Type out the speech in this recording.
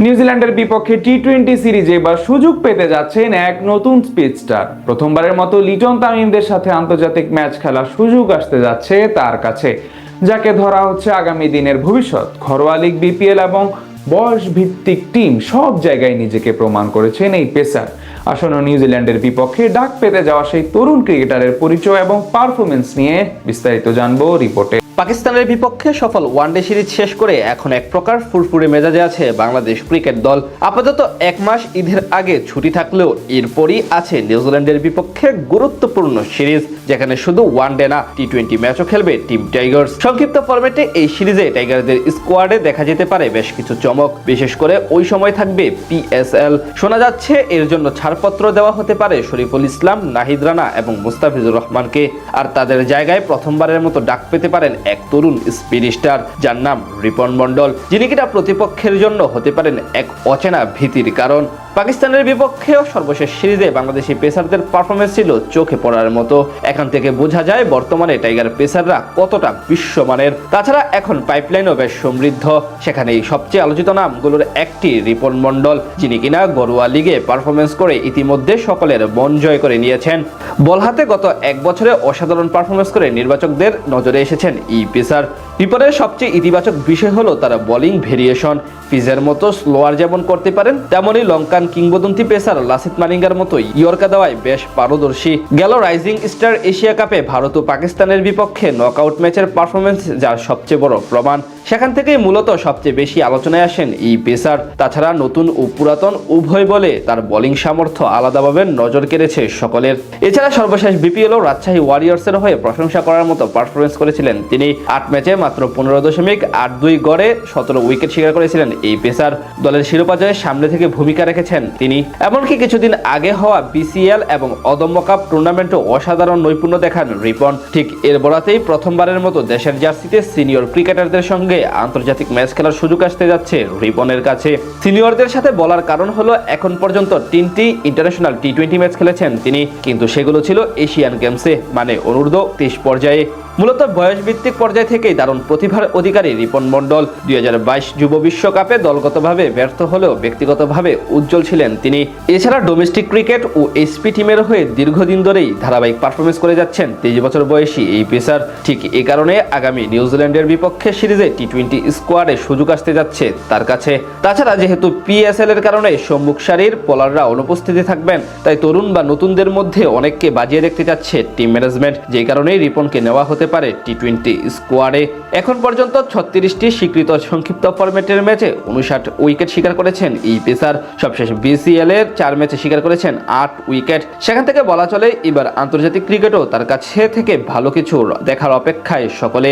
নিউজিল্যান্ডের বিপক্ষে টি-20 সিরিজে এবার সুযোগ পেতে যাচ্ছেন এক নতুন স্পিড স্টার। প্রথমবারের মতো লিটন তামিমদের সাথে আন্তর্জাতিক ম্যাচ খেলার সুযোগ আসতে যাচ্ছে তার কাছে, যাকে ধরা হচ্ছে আগামী দিনের ভবিষ্যৎ। ঘরোয়া লিগ, বিপিএল এবং বয়স ভিত্তিক টিম সব জায়গায় নিজেকে প্রমাণ করেছেন এই পেসার। আসন্ন নিউজিল্যান্ডের বিপক্ষে ডাক পেতে যাওয়া সেই তরুণ ক্রিকেটারের পরিচয় এবং পারফরমেন্স নিয়ে বিস্তারিত জানবো রিপোর্টে। পাকিস্তানের বিপক্ষে সফল ওয়ানডে সিরিজ শেষ করে এখন এক প্রকার ফুরফুরে মেজাজে আছে বাংলাদেশ ক্রিকেট দল। আপাতত এক মাস ঈদের আগে ছুটি থাকলেও এরপরই আছে নিউজিল্যান্ডের বিপক্ষে গুরুত্বপূর্ণ সিরিজ, যেখানে শুধু ওয়ানডে না টি-20 ম্যাচও খেলবে টিম টাইগার্স। সংক্ষিপ্ত ফরম্যাটে এই সিরিজে টাইগারদের স্কোয়াডে দেখা যেতে পারে বেশ কিছু চমক, বিশেষ করে ওই সময় থাকবে পিএসএল। শোনা যাচ্ছে এর জন্য ছাড়পত্র দেওয়া হতে পারে শরীফুল ইসলাম, নাহিদ রানা এবং মুস্তাফিজুর রহমানকে। আর তাদের জায়গায় প্রথমবারের মতো ডাক পেতে পারেন এক তরুণ স্পিড স্টার, যার নাম রিপন মন্ডল, যিনি কিনা প্রতিপক্ষের জন্য হতে পারেন এক অচেনা ভীতির কারণ। পাকিস্তানের বিপক্ষেও সর্বশেষ সিরিজে বাংলাদেশি পেসারদের পারফরমেন্স ছিল চোখে পড়ার মতো। এখান থেকে বোঝা যায় বর্তমানে টাইগার পেসাররা কতটা বিশ্বমানের। তাছাড়া এখন পাইপলাইনও বেশ সমৃদ্ধ, সেখানেই সবচেয়ে আলোচিত নামগুলোর একটি রিপন মন্ডল, যিনি কিনা ঘরোয়া লিগে পারফরমেন্স করে ইতিমধ্যে সকলের মন জয় করে নিয়েছেন। বল হাতে গত এক বছরে অসাধারণ পারফরমেন্স করে নির্বাচকদের নজরে এসেছেন এই পেসার। রিপনের সবচেয়ে ইতিবাচক বিষয় হলো তার বোলিং ভেরিয়েশন। ফিজের মতো স্লোয়ার যেমন করতে পারেন, তেমনই লঙ্কান কিংবদন্তি পেসার লাসিথ মালিঙ্গার মতো ইয়র্কা দেওয়ায় বেশ পারদর্শী। গেল রাইজিং স্টার এশিয়া কাপে ভারত ও পাকিস্তানের বিপক্ষে নকআউট ম্যাচের পারফরমেন্স যার সবচেয়ে বড় প্রমাণ। সেখান থেকেই মূলত সবচেয়ে বেশি আলোচনায় আসেন এই পেসার। তাছাড়া নতুন ও পুরাতন উভয় বলে তার বোলিং সামর্থ্য আলাদাভাবে নজর কেড়েছে সকলের। এছাড়া সর্বশেষ বিপিএল ও রাজশাহী ওয়ারিয়র্সের হয়ে প্রশংসা করার মতো পারফরমেন্স করেছিলেন তিনি। 8 ম্যাচে মাত্র 15.82 গড়ে 17 উইকেট শিকার করেছিলেন এই পেসার। দলের শিরোপা জয়ে সামনে থেকে ভূমিকা রেখেছেন তিনি। এমনকি কিছুদিন আগে হওয়া বিসিএল এবং অদম্য কাপ টুর্নামেন্টও অসাধারণ নৈপুণ্য দেখান রিপন। ঠিক এর বরাতেই প্রথমবারের মতো দেশের জার্সিতে সিনিয়র ক্রিকেটারদের সঙ্গে আন্তর্জাতিক ম্যাচ খেলার সুযোগ আসতে যাচ্ছে রিপনের কাছে। সিনিয়রদের সাথে বলার কারণ হলো এখন পর্যন্ত 3টি ইন্টারন্যাশনাল টি-20 ম্যাচ খেলেছেন তিনি, কিন্তু সেগুলো ছিল এশিয়ান গেমসে, মানে অনূর্ধ্ব 23 পর্যায়ে। মূলত বয়সভিত্তিক পর্যায় থেকেই দারুণ প্রতিভার অধিকারী রিপন মন্ডল। 2022 যুব বিশ্বকাপে দলগতভাবে ব্যর্থ হলেও ব্যক্তিগতভাবে উজ্জ্বল ছিলেন তিনি। এছাড়া ডোমেস্টিক ক্রিকেট ও এসপি টিমের হয়ে দীর্ঘদিন ধরেই ধারাবাহিক পারফরমেন্স করে যাচ্ছেন 23 বছর বয়সী এই পেসার। ঠিক এ কারণে আগামী নিউজিল্যান্ডের বিপক্ষে সিরিজে টি-20 স্কোয়াডে সুযোগ আসতে যাচ্ছে তার কাছে। তাছাড়া যেহেতু পিএসএল এর কারণে সম্মুখ সারির বোলাররা অনুপস্থিতি থাকবেন, তাই তরুণ বা নতুনদের মধ্যে অনেককে বাজিয়ে দেখতে যাচ্ছে টিম ম্যানেজমেন্ট, যেই কারণেই রিপনকে নেওয়া হতে পারে টি-20 স্কোয়াডে। এখন পর্যন্ত 36টি স্বীকৃত সংক্ষিপ্ত ফরম্যাটের ম্যাচে 59 উইকেট শিকার করেছেন এই পেসার। সবশেষ বিসিএল এর 4 ম্যাচে শিকার করেছেন 8 উইকেট। সেখান থেকে বলা চলে এবার আন্তর্জাতিক ক্রিকেটও তার কাছে থেকে ভালো কিছু দেখার অপেক্ষায় সকলে।